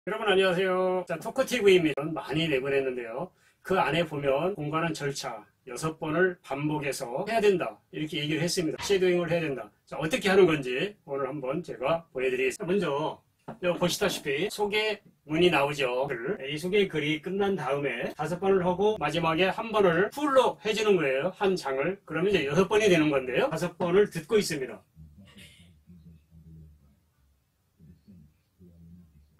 여러분 안녕하세요. 자, 토크TV입니다. 많이 내보냈는데요. 그 안에 보면 공부하는 절차 6번을 반복해서 해야 된다. 이렇게 얘기를 했습니다. 쉐도잉을 해야 된다. 자, 어떻게 하는 건지 오늘 한번 제가 보여드리겠습니다. 먼저 여기 보시다시피 소개문이 나오죠. 이 소개 글이 끝난 다음에 5번을 하고 마지막에 한 번을 풀로 해주는 거예요. 한 장을. 그러면 이제 6번이 되는 건데요. 5번을 듣고 있습니다.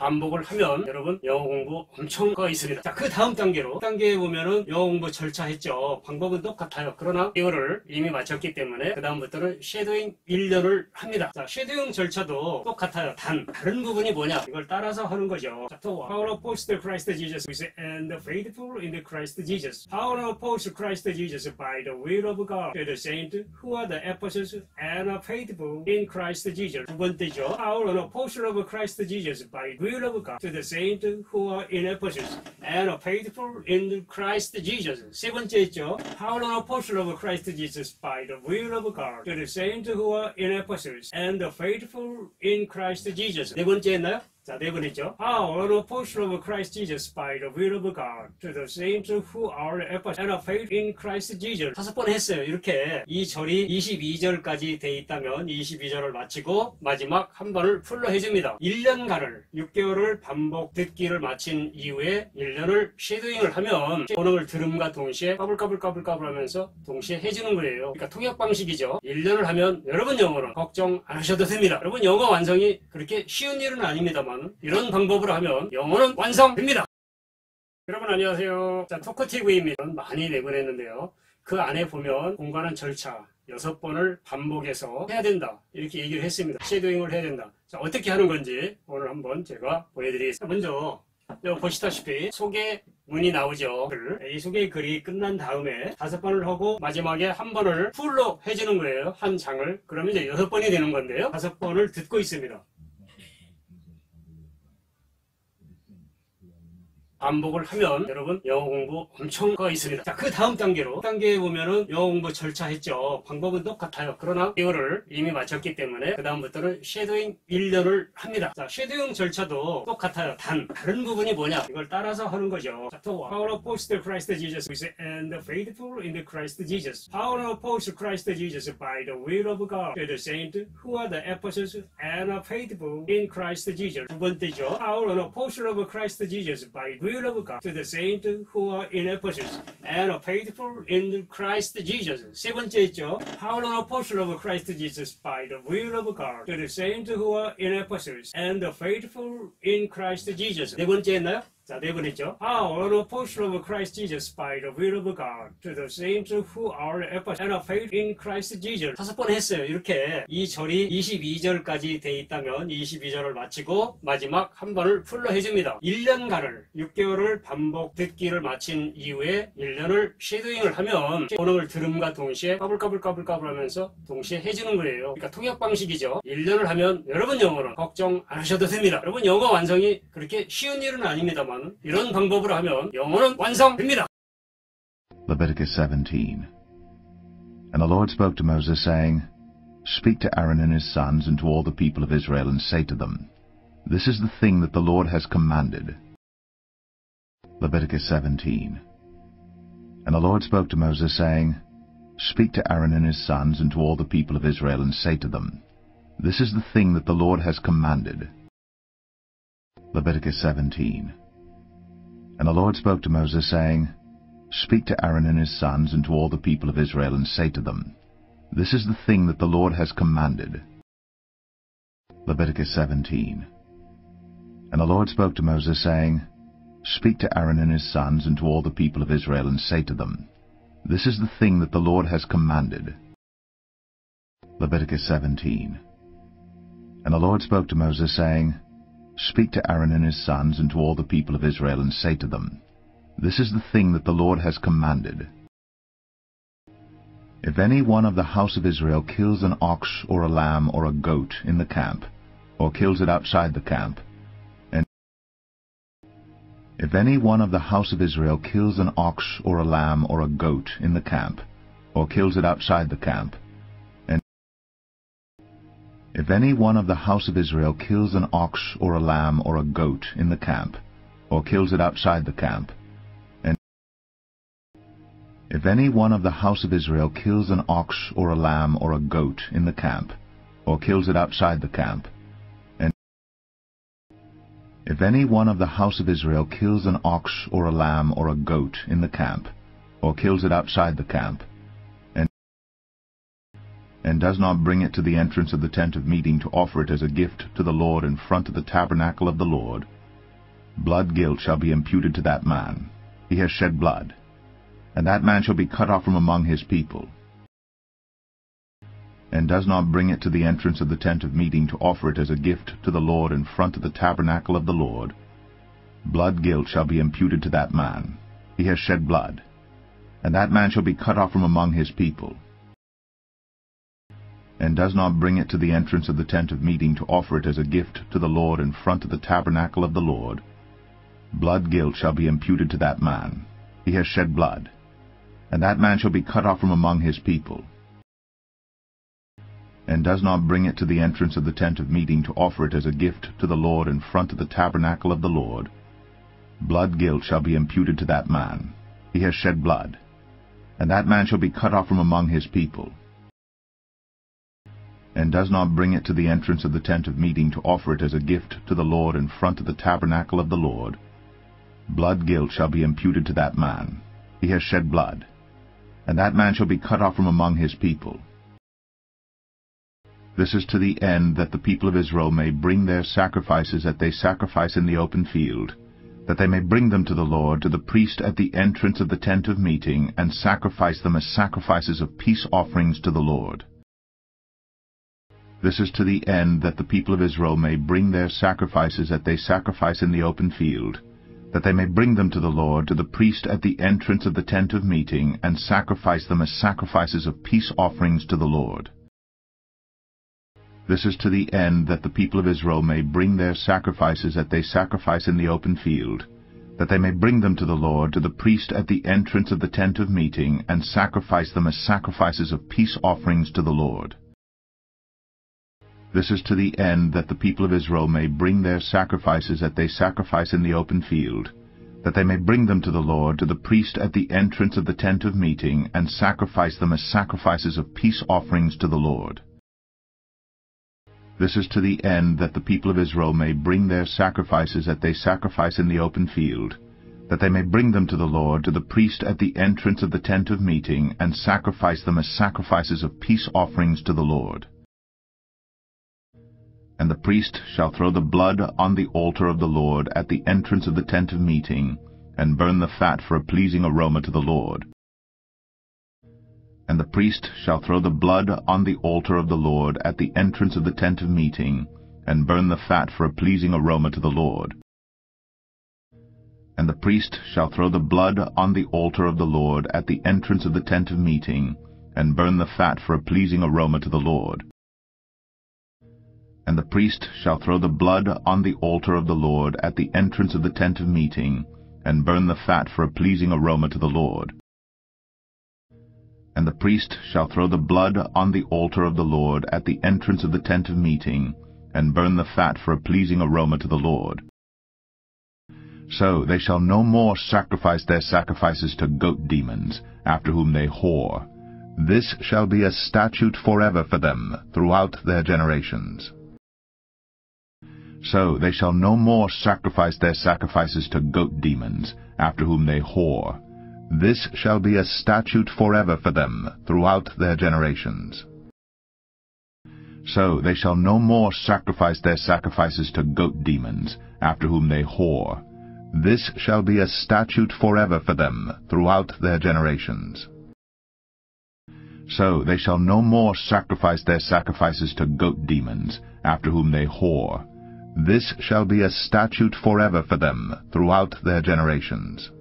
반복을 하면 여러분 영어 공부 엄청 거 있습니다. 자, 그 다음 단계에 보면은 영어 공부 절차 했죠. 방법은 똑같아요. 그러나 이거를 이미 마쳤기 때문에 그 다음부터는 쉐도잉 1년을 합니다. 자, 쉐도잉 절차도 똑같아요. 다른 부분이 뭐냐, 이걸 따라서 하는 거죠. 자, 또 How to oppose the Christ Jesus and the faithful in the Christ Jesus. How to oppose Christ Jesus by the will of God to the saints who are the apostles and are faithful in Christ Jesus. 두 번째죠. How to oppose of Christ Jesus by will of God to the saints who are in Ephesus and are faithful in Christ Jesus. 세 번째 있죠. Paul, an apostle of Christ Jesus by the will of God to the saints who are in Ephesus and are faithful in Christ Jesus. 네 번째 했나요? 자, 네 번 했죠. Paul, an apostle of Christ Jesus by the will of God to the saints who are in Ephesus and are faithful in Christ Jesus. 5번 했어요. 이렇게 이 절이 22절까지 돼 있다면 22절을 마치고 마지막 한 번을 풀로 해줍니다. 1년간을 6개월을 반복 듣기를 마친 이후에 1년을 쉐도잉을 하면 본어를 들음과 동시에 까불까불 하면서 동시에 해주는 거예요. 그러니까 통역 방식이죠. 1년을 하면 여러분 영어는 걱정 안 하셔도 됩니다. 여러분 영어 완성이 그렇게 쉬운 일은 아닙니다만 이런 방법으로 하면 영어는 완성됩니다. 여러분 안녕하세요. 자, 토크TV입니다. 많이 내보냈는데요. 그 안에 보면 공부하는 절차 6번을 반복해서 해야 된다. 이렇게 얘기를 했습니다. 쉐도잉을 해야 된다. 자, 어떻게 하는 건지 오늘 한번 제가 보여드리겠습니다. 먼저 여기 보시다시피 소개문이 나오죠. 이 소개 글이 끝난 다음에 5번을 하고 마지막에 한 번을 풀로 해주는 거예요. 한 장을. 그러면 이제 6번이 되는 건데요. 5번을 듣고 있습니다. 반복을 하면 여러분 영어 공부 엄청 거 있습니다. 자, 그 다음 단계에 보면은 영어 공부 절차 했죠. 방법은 똑같아요. 그러나 이거를 이미 마쳤기 때문에 그 다음부터는 쉐도잉 1년을 합니다. 자, 쉐도잉 절차도 똑같아요. 다른 부분이 뭐냐, 이걸 따라서 하는 거죠. 자, 또 How to oppose the Christ Jesus and the faithful in the Christ Jesus. How to oppose Christ Jesus by the will of God to the saints who are the apostles and are faithful in Christ Jesus. 두 번째죠. How to oppose of Christ Jesus by will of God to the saints who are in Ephesus and are faithful in Christ Jesus. 세 번째 있죠. Paul, an apostle of Christ Jesus by the will of God to the saints who are in Ephesus and are faithful in Christ Jesus. 네 번째 했나요? 자, 네 번 했죠. Paul, an apostle of Christ Jesus by the will of God to the saints who are in Ephesus and are faithful in Christ Jesus. 5번 했어요. 이렇게 이 절이 22절까지 돼 있다면 22절을 마치고 마지막 한 번을 풀로 해줍니다. 1년간을 6개월을 반복 듣기를 마친 이후에 1년을 쉐도잉을 하면 본어를 들음과 동시에 까불까불 하면서 동시에 해주는 거예요. 그러니까 통역 방식이죠. 1년을 하면 여러분 영어는 걱정 안 하셔도 됩니다. 여러분 영어 완성이 그렇게 쉬운 일은 아닙니다만 이런 방법으로 하면 영어는 완성됩니다. Leviticus 17. And the Lord spoke to Moses, saying, Speak to Aaron and his sons and to all the people of Israel, and say to them, This is the thing that the Lord has commanded. Leviticus 17. And the Lord spoke to Moses, saying, Speak to Aaron and his sons and to all the people of Israel, and say to them, This is the thing that the Lord has commanded. Leviticus 17. And the Lord spoke to Moses, saying, Speak to Aaron and his sons and to all the people of Israel, and say to them, This is the thing that the Lord has commanded. Leviticus 17. And the Lord spoke to Moses, saying, Speak to Aaron and his sons and to all the people of Israel, and say to them, This is the thing that the Lord has commanded. Leviticus 17. And the Lord spoke to Moses, saying, Speak to Aaron and his sons and to all the people of Israel, and say to them, This is the thing that the Lord has commanded. If any one of the house of Israel kills an ox or a lamb or a goat in the camp, or kills it outside the camp, and if any one of the house of Israel kills an ox or a lamb or a goat in the camp, or kills it outside the camp, If any one of the house of Israel kills an ox or a lamb or a goat in the camp, or kills it outside the camp, and if any one of the house of Israel kills an ox or a lamb or a goat in the camp, or kills it outside the camp, and if any one of the house of Israel kills an ox or a lamb or a goat in the camp, or kills it outside the camp, and does not bring it to the entrance of the tent of meeting to offer it as a gift to the Lord in front of the tabernacle of the Lord, blood guilt shall be imputed to that man. He has shed blood, and that man shall be cut off from among his people. And does not bring it to the entrance of the tent of meeting to offer it as a gift to the Lord in front of the tabernacle of the Lord, blood guilt shall be imputed to that man. He has shed blood, and that man shall be cut off from among his people. And does not bring it to the entrance of the tent of meeting to offer it as a gift to the Lord in front of the tabernacle of the Lord, blood guilt shall be imputed to that man. He has shed blood, and that man shall be cut off from among his people. And does not bring it to the entrance of the tent of meeting to offer it as a gift to the Lord in front of the tabernacle of the Lord, blood guilt shall be imputed to that man. He has shed blood, and that man shall be cut off from among his people. And does not bring it to the entrance of the tent of meeting to offer it as a gift to the Lord in front of the tabernacle of the Lord, blood guilt shall be imputed to that man. He has shed blood, and that man shall be cut off from among his people. This is to the end that the people of Israel may bring their sacrifices that they sacrifice in the open field, that they may bring them to the Lord, to the priest at the entrance of the tent of meeting, and sacrifice them as sacrifices of peace offerings to the Lord. This is to the end that the people of Israel may bring their sacrifices that they sacrifice in the open field, that they may bring them to the Lord, to the priest at the entrance of the tent of meeting, and sacrifice them as sacrifices of peace offerings to the Lord. This is to the end that the people of Israel may bring their sacrifices that they sacrifice in the open field, that they may bring them to the Lord, to the priest at the entrance of the tent of meeting, and sacrifice them as sacrifices of peace offerings to the Lord. This is to the end that the people of Israel may bring their sacrifices that they sacrifice in the open field, that they may bring them to the Lord, to the priest at the entrance of the tent of meeting, and sacrifice them as sacrifices of peace offerings to the Lord. This is to the end that the people of Israel may bring their sacrifices that they sacrifice in the open field, that they may bring them to the Lord, to the priest at the entrance of the tent of meeting, and sacrifice them as sacrifices of peace offerings to the Lord. And the priest shall throw the blood on the altar of the Lord at the entrance of the tent of meeting, and burn the fat for a pleasing aroma to the Lord. And the priest shall throw the blood on the altar of the Lord at the entrance of the tent of meeting, and burn the fat for a pleasing aroma to the Lord. And the priest shall throw the blood on the altar of the Lord at the entrance of the tent of meeting, and burn the fat for a pleasing aroma to the Lord. And the priest shall throw the blood on the altar of the Lord at the entrance of the tent of meeting, and burn the fat for a pleasing aroma to the Lord. And the priest shall throw the blood on the altar of the Lord at the entrance of the tent of meeting, and burn the fat for a pleasing aroma to the Lord. So they shall no more sacrifice their sacrifices to goat demons, after whom they whore. This shall be a statute forever for them throughout their generations. So they shall no more sacrifice their sacrifices to goat demons, after whom they whore. This shall be a statute forever for them throughout their generations. So they shall no more sacrifice their sacrifices to goat demons, after whom they whore. This shall be a statute forever for them throughout their generations. So they shall no more sacrifice their sacrifices to goat demons, after whom they whore. This shall be a statute forever for them throughout their generations.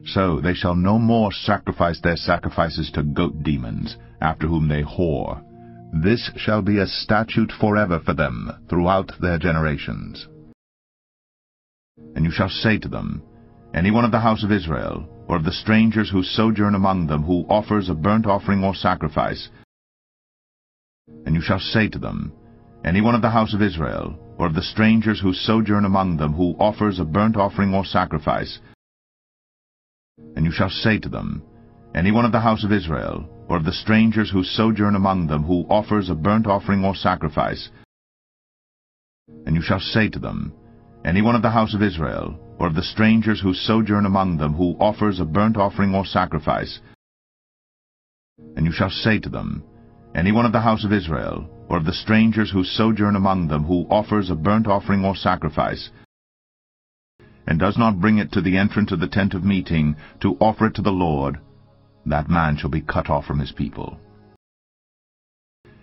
So they shall no more sacrifice their sacrifices to goat demons, after whom they whore. This shall be a statute forever for them throughout their generations. And you shall say to them, Any one of the house of Israel, or of the strangers who sojourn among them, who offers a burnt offering or sacrifice, And you shall say to them, Any one of the house of Israel, or of the strangers who sojourn among them, who offers a burnt offering or sacrifice, and you shall say to them, Any one of the house of Israel, or of the strangers who sojourn among them, who offers a burnt offering or sacrifice, and you shall say to them, Any one of the house of Israel, or of the strangers who sojourn among them, who offers a burnt offering or sacrifice, and you shall say to them, Any one of the house of Israel, or of the strangers who sojourn among them, who offers a burnt offering or sacrifice, and does not bring it to the entrance of the tent of meeting to offer it to the Lord, that man shall be cut off from his people.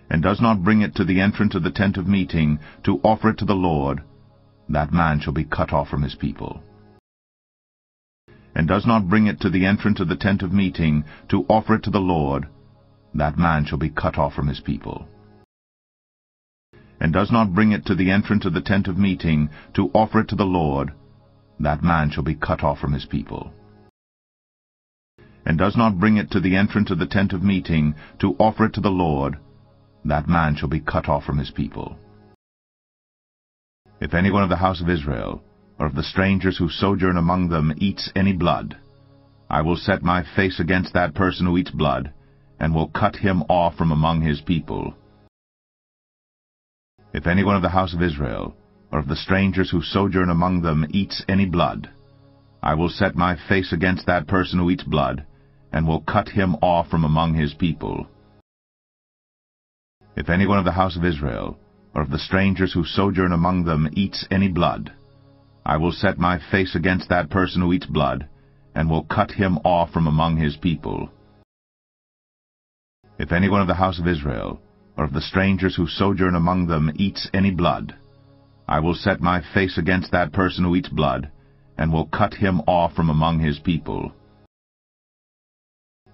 And does not bring it to the entrance of the tent of meeting to offer it to the Lord, that man shall be cut off from his people. And does not bring it to the entrance of the tent of meeting to offer it to the Lord, that man shall be cut off from his people. And does not bring it to the entrance of the tent of meeting to offer it to the Lord, that man shall be cut off from his people. And does not bring it to the entrance of the tent of meeting to offer it to the Lord, that man shall be cut off from his people. If any one of the house of Israel, or of the strangers who sojourn among them, eats any blood, I will set my face against that person who eats blood, and will cut him off from among his people. If any one of the house of Israel, or of the strangers who sojourn among them, eats any blood, I will set my face against that person who eats blood, and will cut him off from among his people. If any one of the house of Israel, or of the strangers who sojourn among them, eats any blood, I will set my face against that person who eats blood, and will cut him off from among his people. If any one of the house of Israel, or of the strangers who sojourn among them, eats any blood, I will set my face against that person who eats blood, and will cut him off from among his people.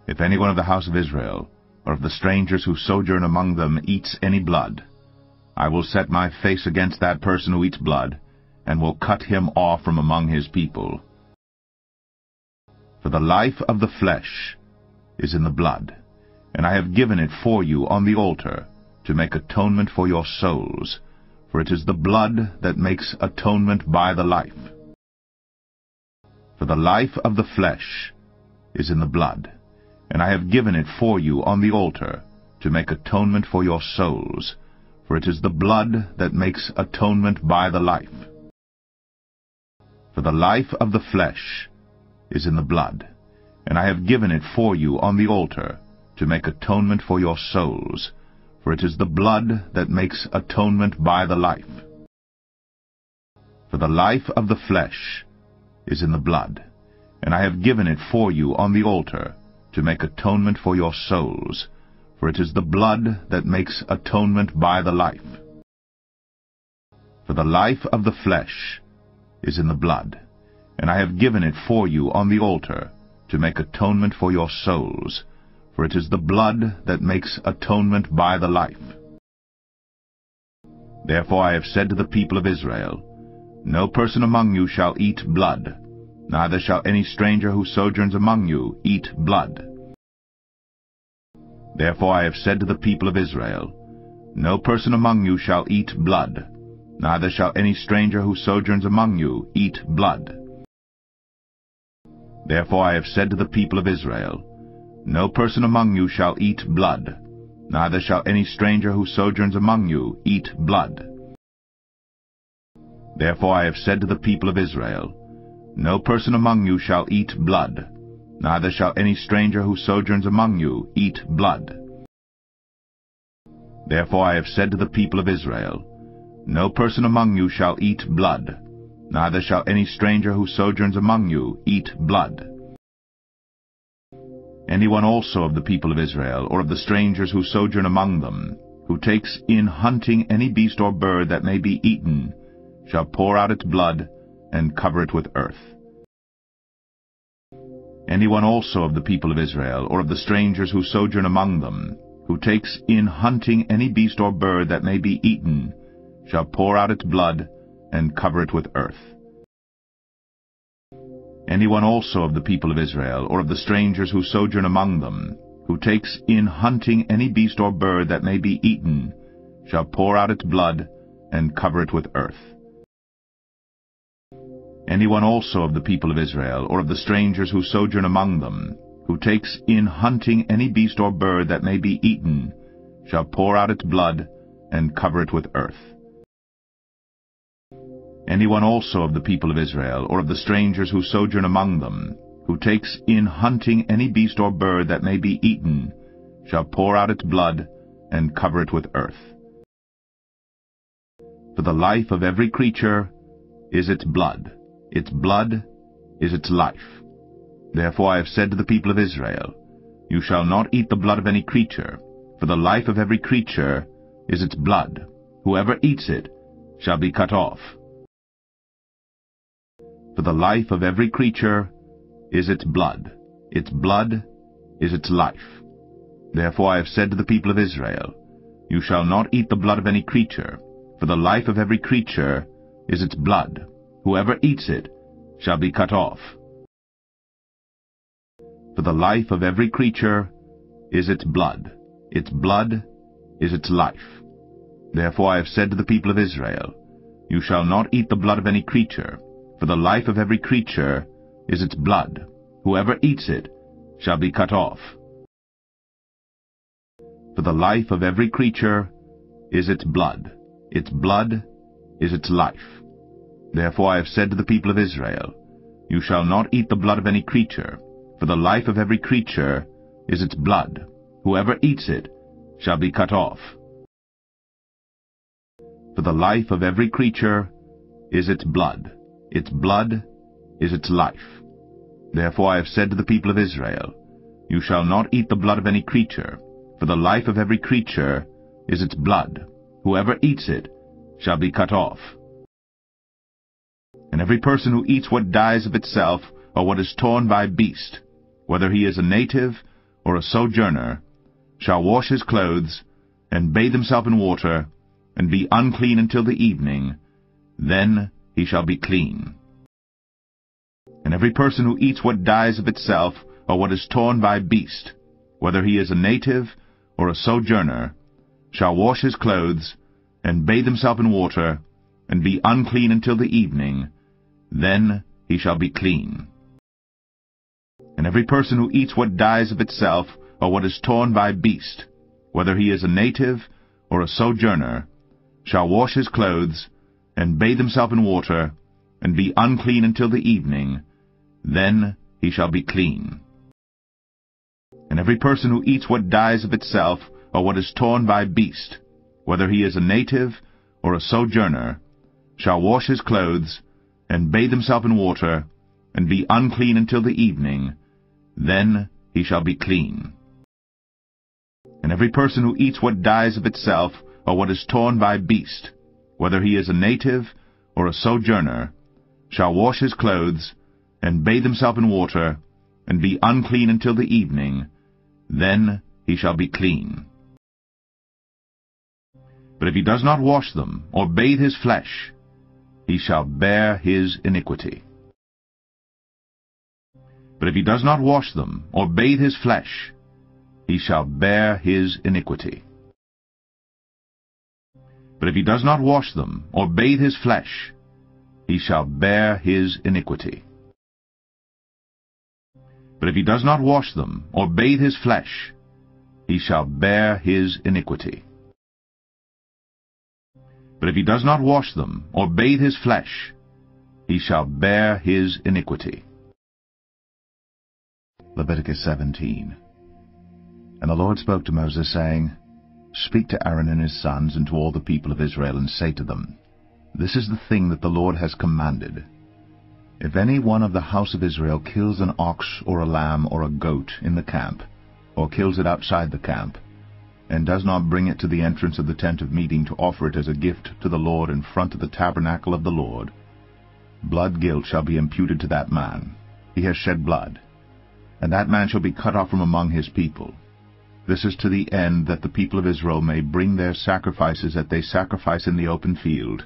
If any one of the house of Israel, or of the strangers who sojourn among them, eats any blood, I will set my face against that person who eats blood, and will cut him off from among his people. For the life of the flesh is in the blood, and I have given it for you on the altar, to make atonement for your souls, for it is the blood that makes atonement by the life. For the life of the flesh is in the blood, and I have given it for you on the altar, to make atonement for your souls, for it is the blood that makes atonement by the life. For the life of the flesh is in the blood, and I have given it for you on the altar, to make atonement for your souls, for it is the blood that makes atonement by the life. For the life of the flesh is in the blood, and I have given it for you on the altar, to make atonement for your souls, for it is the blood that makes atonement by the life. For the life of the flesh is in the blood, and I have given it for you on the altar, to make atonement for your souls, for it is the blood that makes atonement by the life. Therefore I have said to the people of Israel, No person among you shall eat blood, neither shall any stranger who sojourns among you eat blood. Therefore I have said to the people of Israel, No person among you shall eat blood, neither shall any stranger who sojourns among you eat blood. Therefore I have said to the people of Israel, No person among you shall eat blood, neither shall any stranger who sojourns among you eat blood. Therefore I have said to the people of Israel, No person among you shall eat blood, neither shall any stranger who sojourns among you eat blood. Therefore I have said to the people of Israel, No person among you shall eat blood, neither shall any stranger who sojourns among you eat blood. Anyone also of the people of Israel, or of the strangers who sojourn among them, who takes in hunting any beast or bird that may be eaten, shall pour out its blood, and cover it with earth. Anyone also of the people of Israel, or of the strangers who sojourn among them, who takes in hunting any beast or bird that may be eaten, shall pour out its blood, and cover it with earth. Anyone also of the people of Israel, or of the strangers who sojourn among them, who takes in hunting any beast or bird that may be eaten, shall pour out its blood, and cover it with earth. Anyone also of the people of Israel, or of the strangers who sojourn among them, who takes in hunting any beast or bird that may be eaten, shall pour out its blood, and cover it with earth. Anyone also of the people of Israel, or of the strangers who sojourn among them, who takes in hunting any beast or bird that may be eaten, shall pour out its blood, and cover it with earth. For the life of every creature is its blood is its life. Therefore I have said to the people of Israel, You shall not eat the blood of any creature, for the life of every creature is its blood. Whoever eats it shall be cut off. For the life of every creature is its blood is its life. Therefore I have said to the people of Israel, You shall not eat the blood of any creature, for the life of every creature is its blood. Whoever eats it shall be cut off. For the life of every creature is its blood is its life. Therefore I have said to the people of Israel, You shall not eat the blood of any creature, for the life of every creature is its blood. Whoever eats it shall be cut off. For the life of every creature is its blood is its life. Therefore I have said to the people of Israel, You shall not eat the blood of any creature, for the life of every creature is its blood. Whoever eats it shall be cut off. For the life of every creature is its blood is its life. Therefore I have said to the people of Israel, You shall not eat the blood of any creature, for the life of every creature is its blood. Whoever eats it shall be cut off. And every person who eats what dies of itself, or what is torn by beast, whether he is a native or a sojourner, shall wash his clothes, and bathe himself in water, and be unclean until the evening. Then he shall be clean. And every person who eats what dies of itself, or what is torn by beast, whether he is a native or a sojourner, shall wash his clothes, and bathe himself in water, and be unclean until the evening. Then he shall be clean. And every person who eats what dies of itself, or what is torn by beast, whether he is a native or a sojourner, shall wash his clothes, and bathe himself in water, and be unclean until the evening. Then he shall be clean. And every person who eats what dies of itself, or what is torn by beast, whether he is a native or a sojourner, shall wash his clothes, and bathe himself in water, and be unclean until the evening. Then he shall be clean. And every person who eats what dies of itself, or what is torn by beast, whether he is a native or a sojourner, shall wash his clothes, and bathe himself in water, and be unclean until the evening. Then he shall be clean. But if he does not wash them, or bathe his flesh, he shall bear his iniquity. But if he does not wash them, or bathe his flesh, he shall bear his iniquity. But if he does not wash them, or bathe his flesh, he shall bear his iniquity. But if he does not wash them, or bathe his flesh, he shall bear his iniquity. But if he does not wash them, or bathe his flesh, he shall bear his iniquity. Leviticus 17. And the Lord spoke to Moses, saying, Speak to Aaron and his sons, and to all the people of Israel, and say to them, This is the thing that the Lord has commanded. If any one of the house of Israel kills an ox or a lamb or a goat in the camp, or kills it outside the camp, and does not bring it to the entrance of the tent of meeting to offer it as a gift to the Lord in front of the tabernacle of the Lord, blood guilt shall be imputed to that man. He has shed blood, and that man shall be cut off from among his people. This is to the end that the people of Israel may bring their sacrifices that they sacrifice in the open field,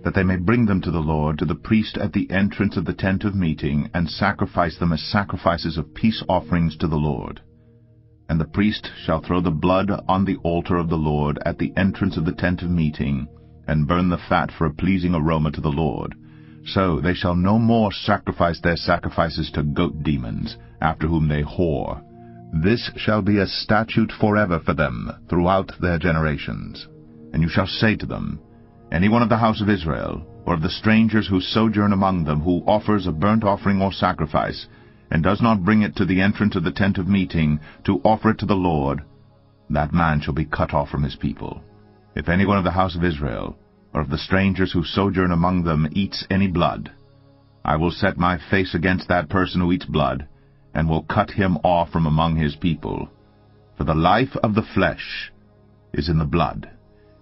that they may bring them to the Lord, to the priest at the entrance of the tent of meeting, and sacrifice them as sacrifices of peace offerings to the Lord. And the priest shall throw the blood on the altar of the Lord at the entrance of the tent of meeting, and burn the fat for a pleasing aroma to the Lord. So they shall no more sacrifice their sacrifices to goat demons, after whom they whore. This shall be a statute forever for them throughout their generations. And you shall say to them, Any one of the house of Israel, or of the strangers who sojourn among them, who offers a burnt offering or sacrifice, and does not bring it to the entrance of the tent of meeting to offer it to the Lord, that man shall be cut off from his people. If any one of the house of Israel, or of the strangers who sojourn among them, eats any blood, I will set my face against that person who eats blood, and will cut him off from among his people. For the life of the flesh is in the blood,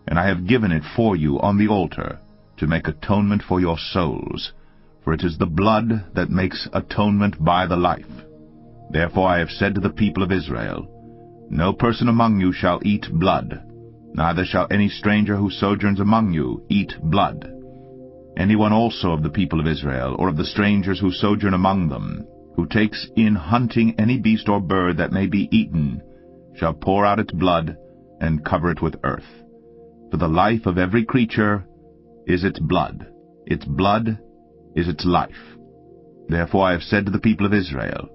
and I have given it for you on the altar, to make atonement for your souls. For it is the blood that makes atonement by the life. Therefore I have said to the people of Israel, No person among you shall eat blood, neither shall any stranger who sojourns among you eat blood. Anyone also of the people of Israel, or of the strangers who sojourn among them, who takes in hunting any beast or bird that may be eaten, shall pour out its blood, and cover it with earth. For the life of every creature is its blood is its life. Therefore I have said to the people of Israel,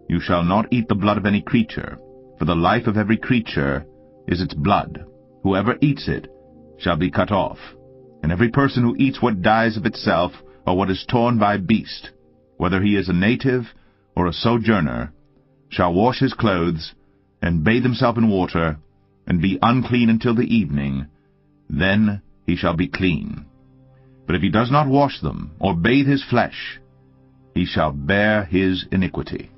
You shall not eat the blood of any creature, for the life of every creature is its blood. Whoever eats it shall be cut off. And every person who eats what dies of itself, or what is torn by beast, whether he is a native or a sojourner, shall wash his clothes, and bathe himself in water, and be unclean until the evening. Then he shall be clean. But if he does not wash them, or bathe his flesh, he shall bear his iniquity.